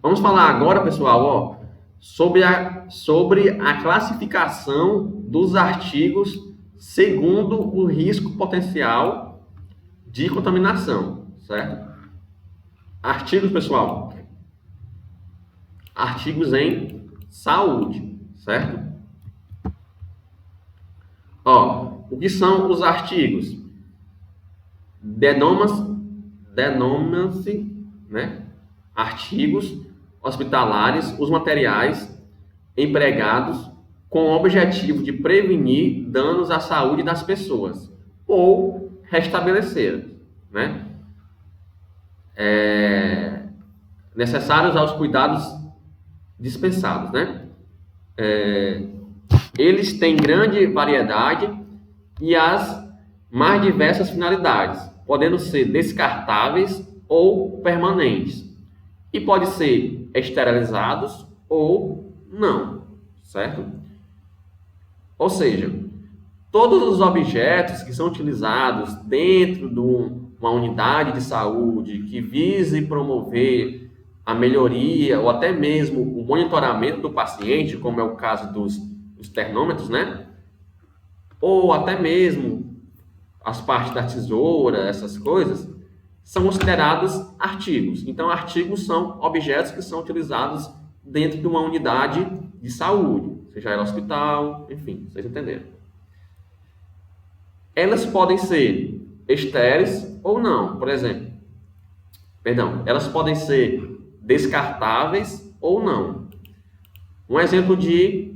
Vamos falar agora, pessoal, ó, sobre a classificação dos artigos segundo o risco potencial de contaminação, certo? Artigos, pessoal, artigos em saúde, certo? Ó, o que são os artigos? Denomina-se, né, artigos hospitalares, os materiais empregados com o objetivo de prevenir danos à saúde das pessoas ou restabelecer, né, necessários aos cuidados dispensados, né? Eles têm grande variedade e as mais diversas finalidades, podendo ser descartáveis ou permanentes, e podem ser esterilizados ou não, certo? Ou seja, todos os objetos que são utilizados dentro de uma unidade de saúde que vise promover a melhoria ou até mesmo o monitoramento do paciente, como é o caso dos termômetros, né? Ou até mesmo as partes da tesoura, essas coisas, são considerados artigos. Então, artigos são objetos que são utilizados dentro de uma unidade de saúde, seja ela hospital, enfim, vocês entenderam. Elas podem ser estéreis ou não, por exemplo. Perdão, elas podem ser descartáveis ou não. Um exemplo de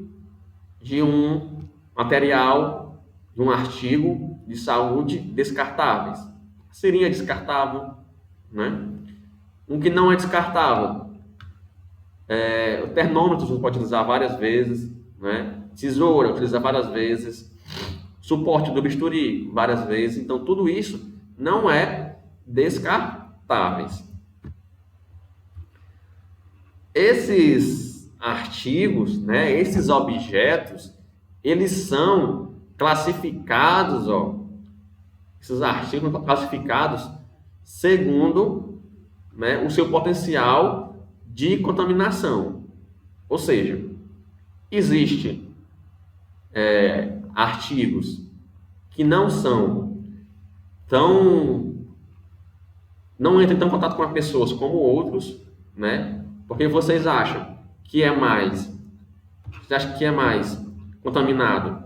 um material, de um artigo de saúde descartáveis. Seringa descartável, né? Um que não é descartável. O termômetro você pode utilizar várias vezes, né? Tesoura, utiliza várias vezes. Suporte do bisturi, várias vezes. Então, tudo isso não é descartáveis. Esses artigos, né, esses objetos, eles são classificados, ó, esses artigos são classificados segundo, né, o seu potencial de contaminação. Ou seja, existe artigos que não entram em tão contato com as pessoas como outros, né? Porque vocês acham que é mais contaminado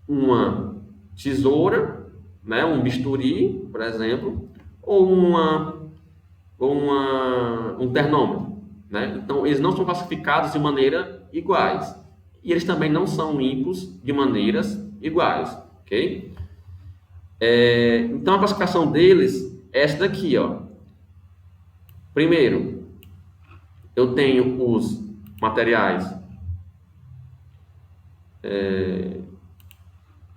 uma tesoura, né, um bisturi, por exemplo, ou um termômetro, né? Então, eles não são classificados de maneira iguais. E eles também não são limpos de maneiras iguais, ok? Então, a classificação deles é essa daqui, ó. Primeiro, eu tenho os materiais.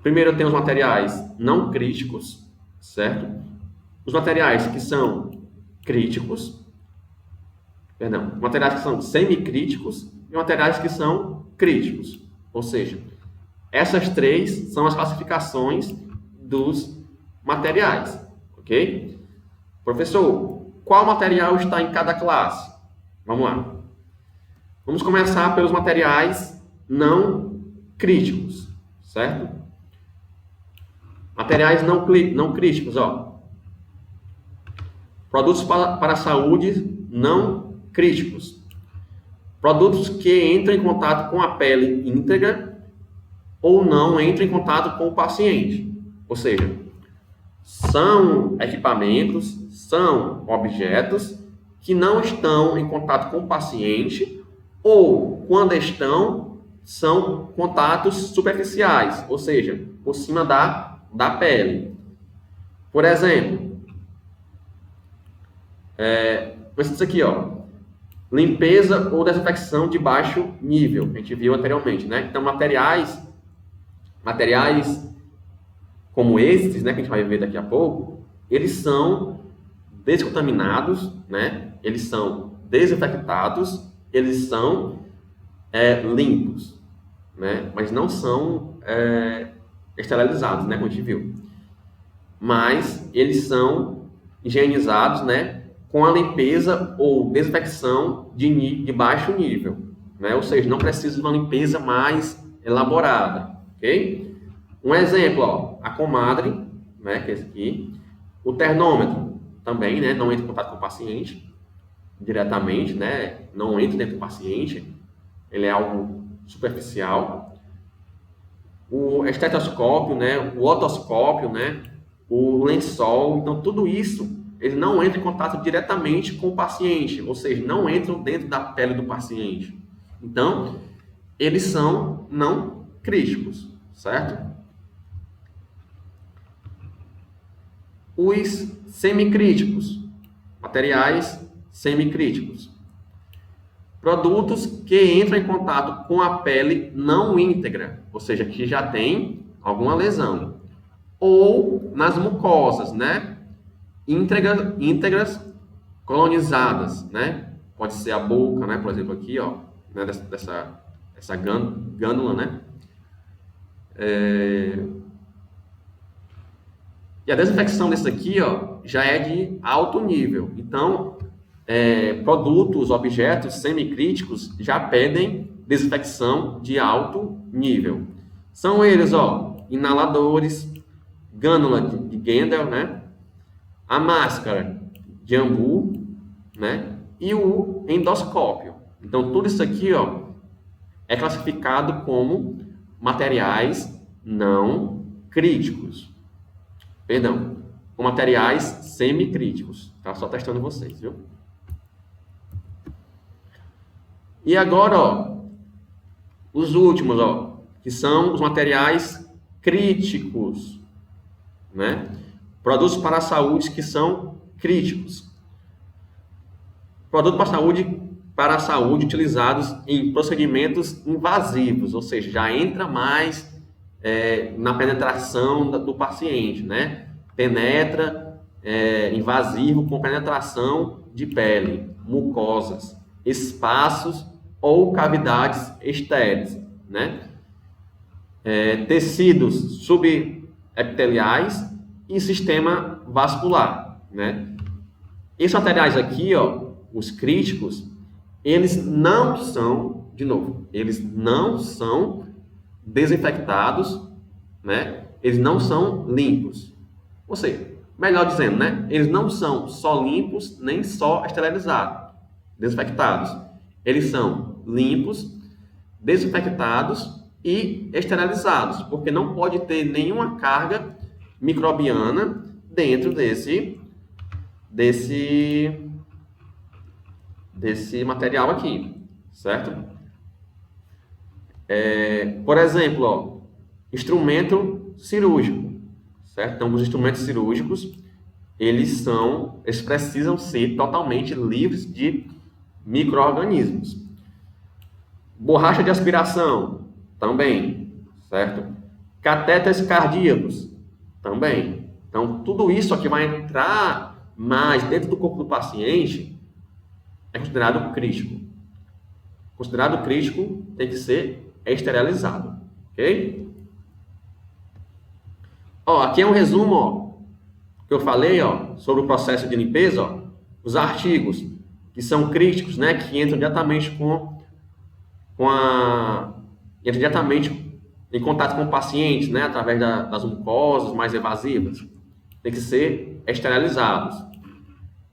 Primeiro, eu tenho os materiais não críticos, certo? Os materiais que são críticos, materiais que são semicríticos e materiais que são críticos. Ou seja, essas três são as classificações dos materiais, ok? Professor, qual material está em cada classe? Vamos lá. Vamos começar pelos materiais não críticos, certo? Materiais não críticos, ó. Produtos para a saúde não críticos. Produtos que entram em contato com a pele íntegra ou não entram em contato com o paciente. Ou seja, são equipamentos, são objetos que não estão em contato com o paciente ou, quando estão, são contatos superficiais, ou seja, por cima da pele. Por exemplo, isso aqui, ó, limpeza ou desinfecção de baixo nível, que a gente viu anteriormente, né? Então, materiais como esses, né, que a gente vai ver daqui a pouco, eles são descontaminados, né? Eles são desinfectados, eles são limpos, né? Mas não são esterilizados, né, como a gente viu. Mas eles são higienizados, né, com a limpeza ou desinfecção de baixo nível, né? Ou seja, não precisa de uma limpeza mais elaborada, ok? Um exemplo, ó, a comadre, né, que é esse aqui, o termômetro também, né, não entra em contato com o paciente diretamente, né, não entra dentro do paciente, ele é algo superficial. O estetoscópio, né, o otoscópio, né, o lençol, então tudo isso ele não entra em contato diretamente com o paciente, ou seja, não entram dentro da pele do paciente. Então, eles são não críticos, certo? Os semicríticos, materiais semicríticos. Produtos que entram em contato com a pele não íntegra, ou seja, que já tem alguma lesão. Ou nas mucosas, né? Íntegras colonizadas, né? Pode ser a boca, né? Por exemplo, aqui, ó, né? Dessa gânula, né? E a desinfecção desse aqui, ó, já é de alto nível. Então, produtos, objetos semicríticos já pedem desinfecção de alto nível. São eles, ó, inaladores, gânula de Gendel, né? A máscara de Ambu, né? E o endoscópio. Então, tudo isso aqui, ó, é classificado como materiais não críticos. Perdão, com materiais semicríticos. Tá só testando vocês, viu? E agora, ó, os últimos, ó, que são os materiais críticos, né? Produtos para a saúde que são críticos. Produtos para a saúde utilizados em procedimentos invasivos, ou seja, já entra mais na penetração do paciente, né? Penetra, invasivo com penetração de pele, mucosas, espaços ou cavidades estéreis, né? Tecidos subepiteliais e sistema vascular, né? Esses materiais aqui, ó, os críticos, eles não são, de novo, eles não são desinfectados, né? Eles não são limpos. Ou seja, melhor dizendo, né? Eles não são só limpos, nem só esterilizados, desinfectados. Eles são limpos, desinfectados e esterilizados, porque não pode ter nenhuma carga microbiana dentro desse material aqui, certo? Por exemplo, ó, instrumento cirúrgico, certo? Então, os instrumentos cirúrgicos, eles precisam ser totalmente livres de micro-organismos. Borracha de aspiração, também, certo? Catéteres cardíacos, também. Então, tudo isso aqui vai entrar mais dentro do corpo do paciente, é considerado crítico. Considerado crítico tem que ser esterilizado, ok? Ó, aqui é um resumo, ó, que eu falei, ó, sobre o processo de limpeza, ó, os artigos que são críticos, né, que entram diretamente entram diretamente em contato com o paciente, né, através das mucosas mais evasivas, tem que ser esterilizados.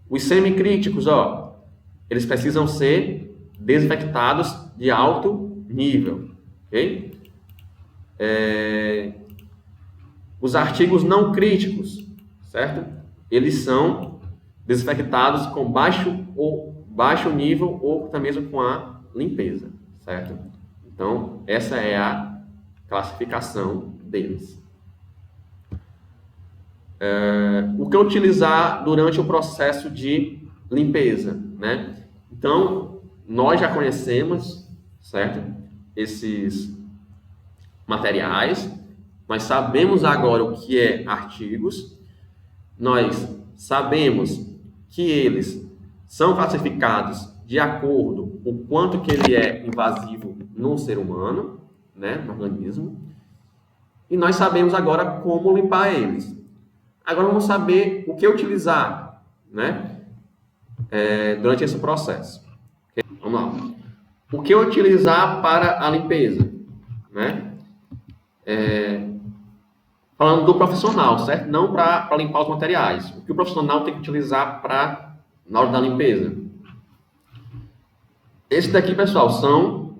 Os semicríticos, ó, eles precisam ser desinfectados de alto nível, ok? Os artigos não críticos, certo? Eles são desinfectados com baixo nível ou até mesmo com a limpeza, certo? Então, essa é a classificação deles. O que utilizar durante o processo de limpeza, né? Então, nós já conhecemos, certo? Esses materiais, nós sabemos agora o que é artigos, nós sabemos que eles são classificados de acordo com o quanto que ele é invasivo no ser humano, né, no organismo, e nós sabemos agora como limpar eles. Agora vamos saber o que utilizar, né? durante esse processo. Okay? Vamos lá. O que utilizar para a limpeza? Né? Falando do profissional, certo? Não para limpar os materiais. O que o profissional tem que utilizar na hora da limpeza? Esse daqui, pessoal, são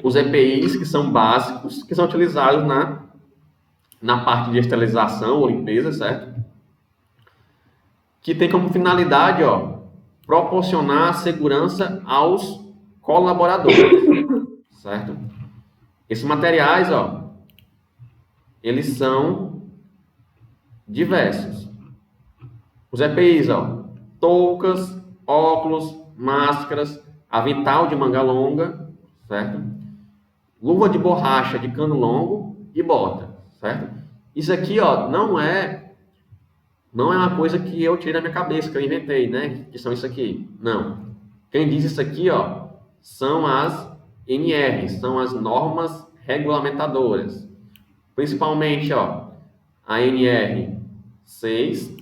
os EPIs que são básicos, que são utilizados na parte de esterilização ou limpeza, certo? Que tem como finalidade, proporcionar segurança aos colaboradores, certo? Esses materiais, eles são diversos. Os EPIs, toucas, óculos, máscaras, avental de manga longa, certo? Luva de borracha de cano longo e bota, certo? Isso aqui, não é uma coisa que eu tirei da minha cabeça, que eu inventei, né? Que são isso aqui. Não. Quem diz isso aqui, são as NRs, são as normas regulamentadoras. Principalmente, a NR 6,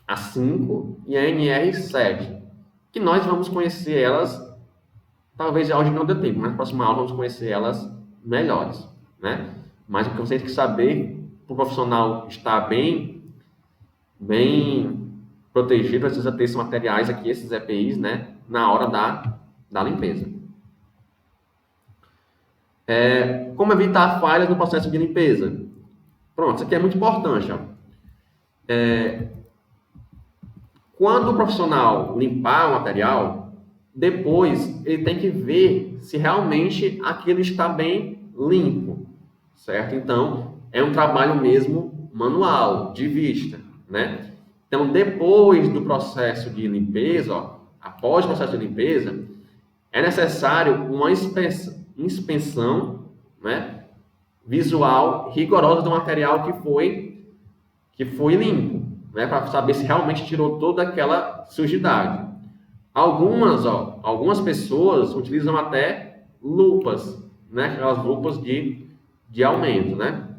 a 5 e a NR 7. Que nós vamos conhecer elas, talvez hoje não dê tempo, mas na próxima aula vamos conhecer elas melhores, né? Mas o que você tem que saber, para o profissional estar bem protegido, precisa ter esses materiais aqui, esses EPIs, né? Na hora da limpeza. Como evitar falhas no processo de limpeza? Pronto, isso aqui é muito importante. Quando o profissional limpar o material, depois ele tem que ver se realmente aquilo está bem limpo, certo? Então, é um trabalho mesmo manual, de vista, né? Então, depois do processo de limpeza, após o processo de limpeza, é necessário uma inspeção, né, visual rigorosa do material que foi limpo, né, para saber se realmente tirou toda aquela sujidade. Algumas pessoas utilizam até lupas, né, aquelas lupas de aumento, né?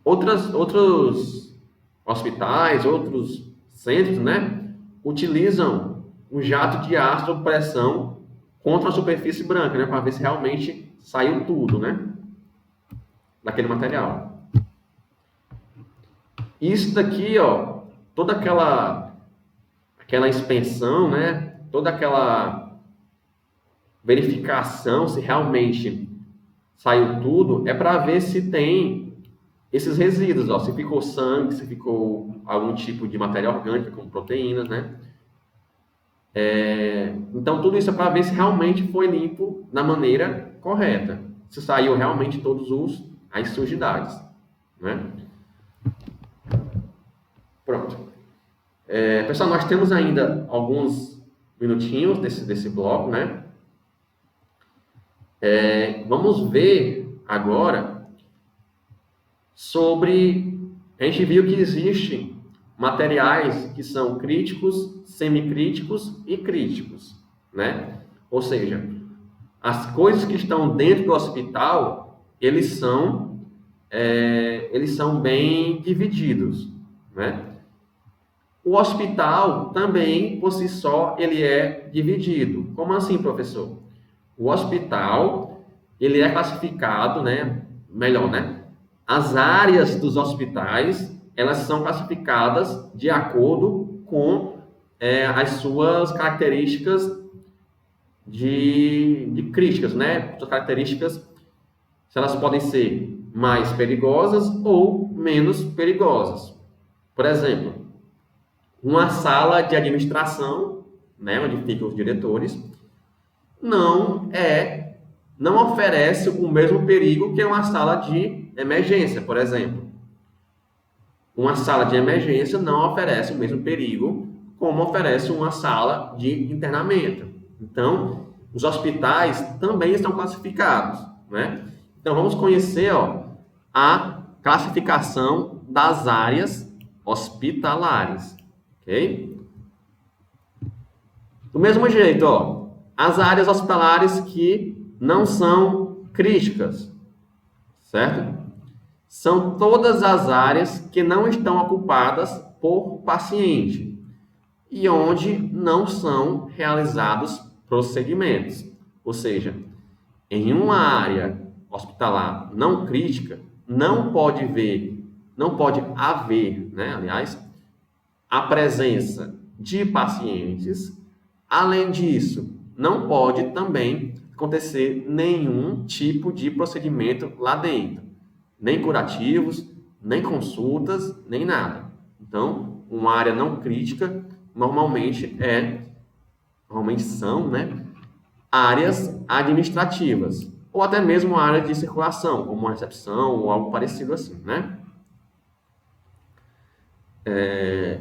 Outros hospitais, outros centros, né, utilizam um jato de ar sob pressão contra a superfície branca, né, para ver se realmente saiu tudo, né, daquele material. Isso daqui, toda aquela inspeção, né, toda aquela verificação se realmente saiu tudo, é para ver se tem esses resíduos, se ficou sangue, se ficou algum tipo de matéria orgânica, como proteínas, né? Então, tudo isso é para ver se realmente foi limpo da maneira correta. Se saiu realmente todas as sujidades, né? Pronto. Pessoal, nós temos ainda alguns minutinhos desse bloco, né? Vamos ver agora sobre... A gente viu que existem materiais que são críticos, semicríticos e críticos, né? Ou seja, as coisas que estão dentro do hospital, eles são bem divididos, né? O hospital também, por si só, ele é dividido. Como assim, professor? O hospital, ele é classificado, né? Melhor, né? As áreas dos hospitais, elas são classificadas de acordo com as suas características de críticas, né? Suas características, se elas podem ser mais perigosas ou menos perigosas. Por exemplo, uma sala de administração, né, onde ficam os diretores, não oferece o mesmo perigo que uma sala de emergência, por exemplo. Uma sala de emergência não oferece o mesmo perigo como oferece uma sala de internamento. Então, os hospitais também estão classificados, né? Então, vamos conhecer a classificação das áreas hospitalares. Ok? Do mesmo jeito, as áreas hospitalares que não são críticas, certo? São todas as áreas que não estão ocupadas por paciente. e onde não são realizados procedimentos. Ou seja, em uma área hospitalar não crítica, não pode haver, né, aliás, a presença de pacientes. Além disso, não pode também acontecer nenhum tipo de procedimento lá dentro, nem curativos, nem consultas, nem nada. Então, uma área não crítica normalmente são, né, áreas administrativas, ou até mesmo área de circulação, como uma recepção ou algo parecido assim, né?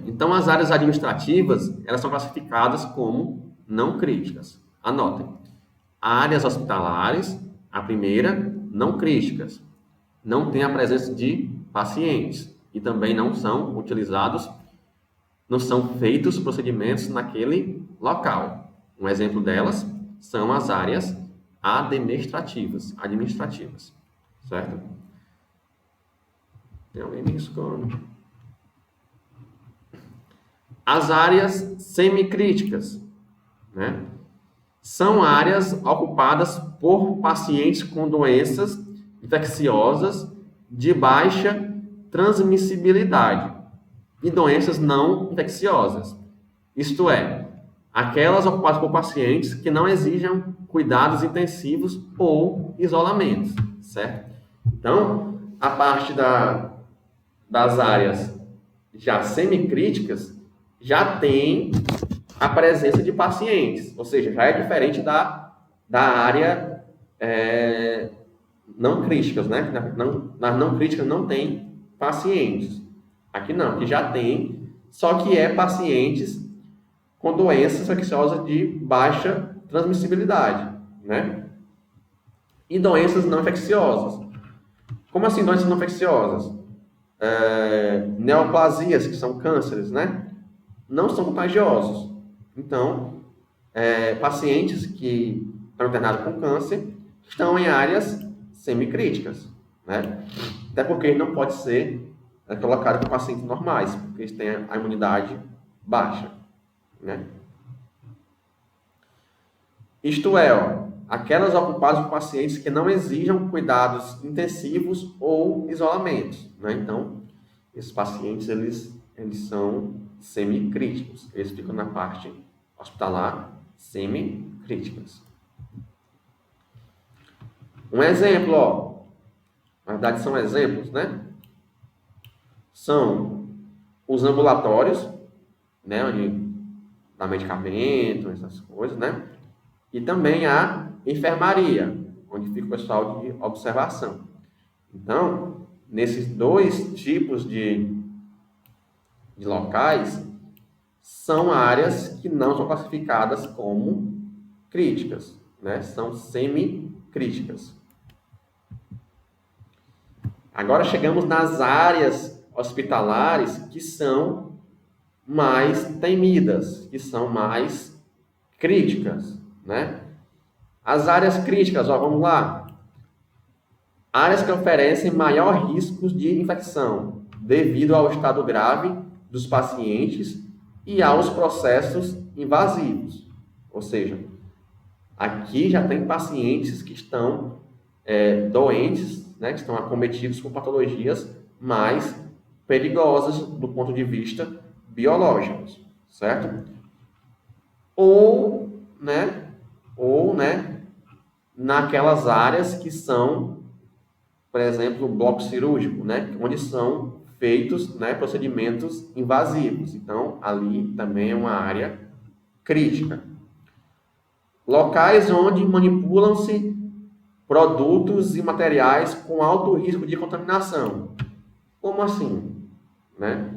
Então, as áreas administrativas, elas são classificadas como não críticas. Anotem. Áreas hospitalares, a primeira, não críticas. Não tem a presença de pacientes e também não são feitos procedimentos naquele local. Um exemplo delas são as áreas administrativas, certo? Tem alguém me escutando? As áreas semicríticas, né? São áreas ocupadas por pacientes com doenças infecciosas de baixa transmissibilidade e doenças não infecciosas. Isto é, aquelas ocupadas por pacientes que não exijam cuidados intensivos ou isolamentos, certo? Então, a parte das áreas já semicríticas já tem a presença de pacientes, ou seja, já é diferente da área não críticas, né? Nas não críticas não tem pacientes. Aqui não, aqui já tem, só que é pacientes com doenças infecciosas de baixa transmissibilidade, né? E doenças não infecciosas. Como assim doenças não infecciosas? Neoplasias, que são cânceres, né? Não são contagiosos. Então, pacientes que estão internados com câncer estão em áreas semicríticas, né? Até porque não pode ser colocado com pacientes normais, porque eles têm a imunidade baixa, né? Isto é, aquelas ocupadas por pacientes que não exijam cuidados intensivos ou isolamentos, né? Então, esses pacientes, eles são semicríticos. Eles ficam na parte hospitalar semicríticas. Um exemplo, na verdade são exemplos, né? São os ambulatórios, né? Onde dá medicamento, essas coisas, né? E também a enfermaria, onde fica o pessoal de observação. Então, nesses dois tipos de locais, são áreas que não são classificadas como críticas, né? São semicríticas. Agora chegamos nas áreas hospitalares que são mais temidas, que são mais críticas, né? As áreas críticas, vamos lá. Áreas que oferecem maior risco de infecção devido ao estado grave dos pacientes e aos processos invasivos. Ou seja, aqui já tem pacientes que estão doentes, né, que estão acometidos com patologias mais perigosas do ponto de vista biológico, certo? Ou naquelas áreas que são, por exemplo, o bloco cirúrgico, né, onde são feitos, né, procedimentos invasivos. Então, ali também é uma área crítica. Locais onde manipulam-se produtos e materiais com alto risco de contaminação. Como assim? Né?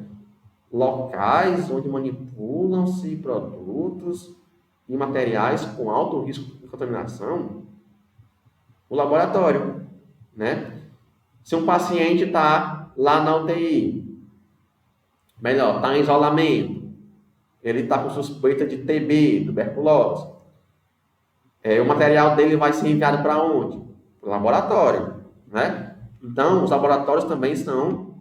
Locais onde manipulam-se produtos e materiais com alto risco de contaminação. O laboratório, né? Se um paciente está lá na UTI, melhor, está em isolamento, ele está com suspeita de TB, tuberculose, o material dele vai ser enviado para onde? Para o laboratório, né? Então, os laboratórios também são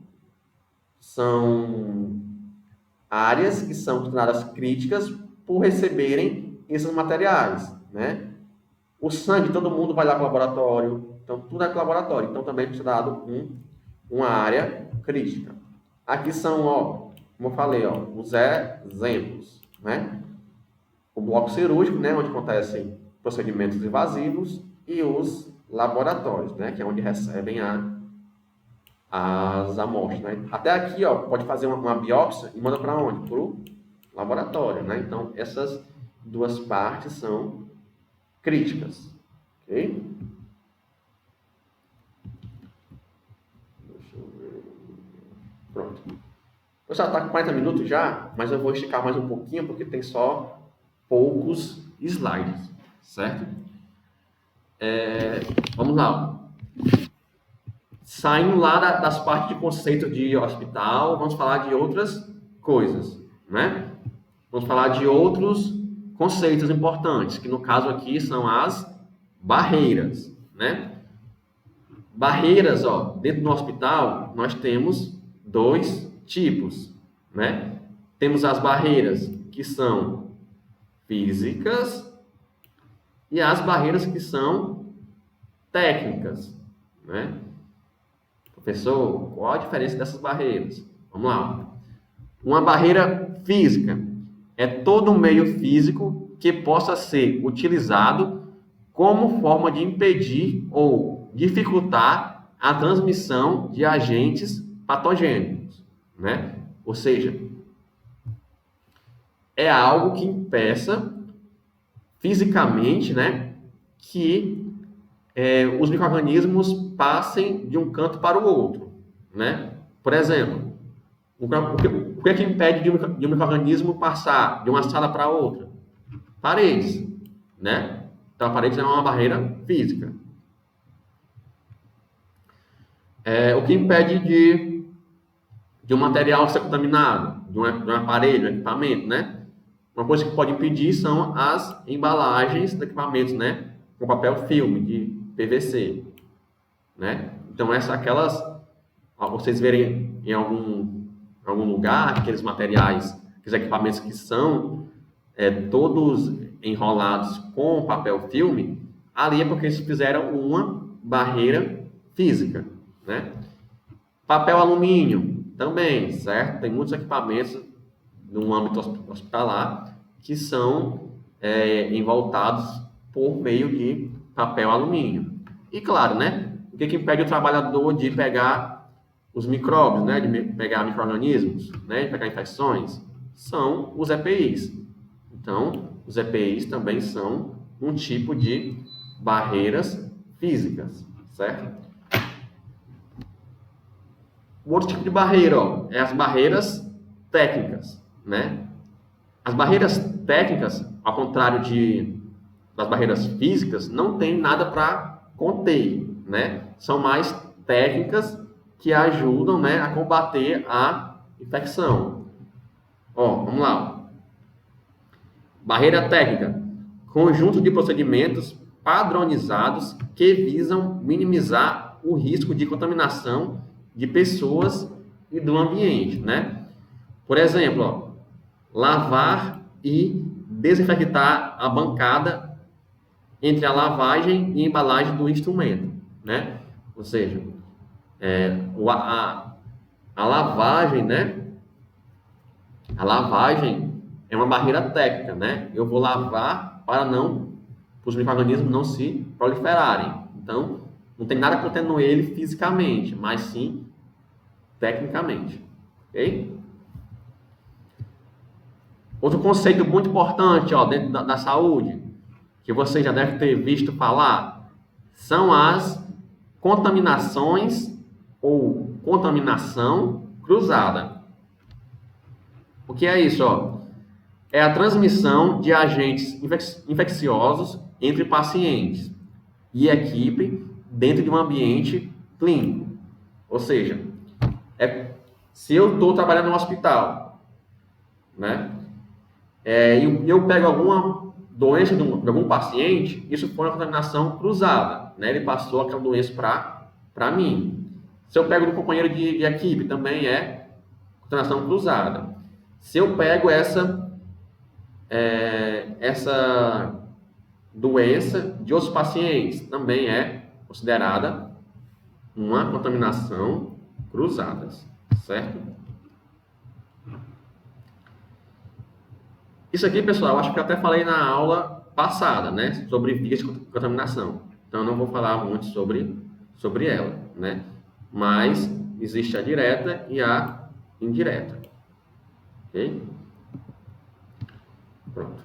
áreas que são consideradas críticas por receberem esses materiais, né? O sangue, todo mundo vai lá para o laboratório, então tudo é laboratório, então também é considerado uma área crítica. Aqui são, ó, como eu falei, ó, os exemplos, né? O bloco cirúrgico, né, onde acontecem procedimentos invasivos, e os laboratórios, né, que é onde recebem as amostras, né? Até aqui, ó, pode fazer uma biópsia e manda para onde? Para o laboratório, né? Então, essas duas partes são críticas, ok? Deixa eu ver. Pronto. Pessoal, está com 40 minutos já, mas eu vou esticar mais um pouquinho porque tem só poucos slides, certo? Vamos lá. Saindo lá das partes de conceito de hospital, vamos falar de outras coisas, né? Vamos falar de outros conceitos importantes, que no caso aqui são as barreiras, né? Barreiras, ó, dentro do hospital, nós temos dois tipos, né? Temos as barreiras que são físicas e as barreiras que são técnicas, né? Professor, qual a diferença dessas barreiras? Vamos lá. Uma barreira física é todo meio físico que possa ser utilizado como forma de impedir ou dificultar a transmissão de agentes patogênicos, né? Ou seja, é algo que impeça fisicamente, né, que os micro-organismos passem de um canto para o outro, né? Por exemplo, o que é que impede de um micro-organismo passar de uma sala para outra? Paredes, né? Então, a parede é uma barreira física. O que impede de um material ser contaminado, de um aparelho, de um equipamento, né? Uma coisa que pode impedir são as embalagens de equipamentos, né? Com papel filme, de PVC, né? Então, aquelas, vocês verem em algum lugar, aqueles materiais, aqueles equipamentos que são todos enrolados com papel filme, ali é porque eles fizeram uma barreira física, né? Papel alumínio também, certo? Tem muitos equipamentos no âmbito hospitalar que são envoltados por meio de papel alumínio. E claro, né? O que impede o trabalhador de pegar os micróbios, né? De pegar micro-organismos, né? De pegar infecções? São os EPIs. Então, os EPIs também são um tipo de barreiras físicas, certo? O outro tipo de barreira, ó, é as barreiras técnicas, né? As barreiras técnicas, ao contrário das barreiras físicas, não tem nada para conter, né? São mais técnicas que ajudam, né, a combater a infecção. Ó, vamos lá. Barreira técnica, conjunto de procedimentos padronizados que visam minimizar o risco de contaminação de pessoas e do ambiente, né? Por exemplo, ó, lavar e desinfectar a bancada entre a lavagem e a embalagem do instrumento, né? Ou seja, a lavagem, né? A lavagem é uma barreira técnica, né? Eu vou lavar para os micro-organismos não se proliferarem. Então, não tem nada contendo ele fisicamente, mas sim tecnicamente, ok? Outro conceito muito importante, ó, dentro da saúde, que você já deve ter visto falar, são as contaminações ou contaminação cruzada. O que é isso, ó? É a transmissão de agentes infecciosos entre pacientes e equipe dentro de um ambiente clínico. Ou seja, se eu estou trabalhando no hospital, né? E eu pego alguma doença de algum paciente, isso foi uma contaminação cruzada, né? Ele passou aquela doença para mim. Se eu pego do companheiro de equipe, também é contaminação cruzada. Se eu pego essa doença de outros pacientes, também é considerada uma contaminação cruzada, certo? Isso aqui, pessoal, acho que eu até falei na aula passada, né, sobre vias de contaminação. Então, eu não vou falar muito sobre ela, né? Mas existe a direta e a indireta. Ok? Pronto.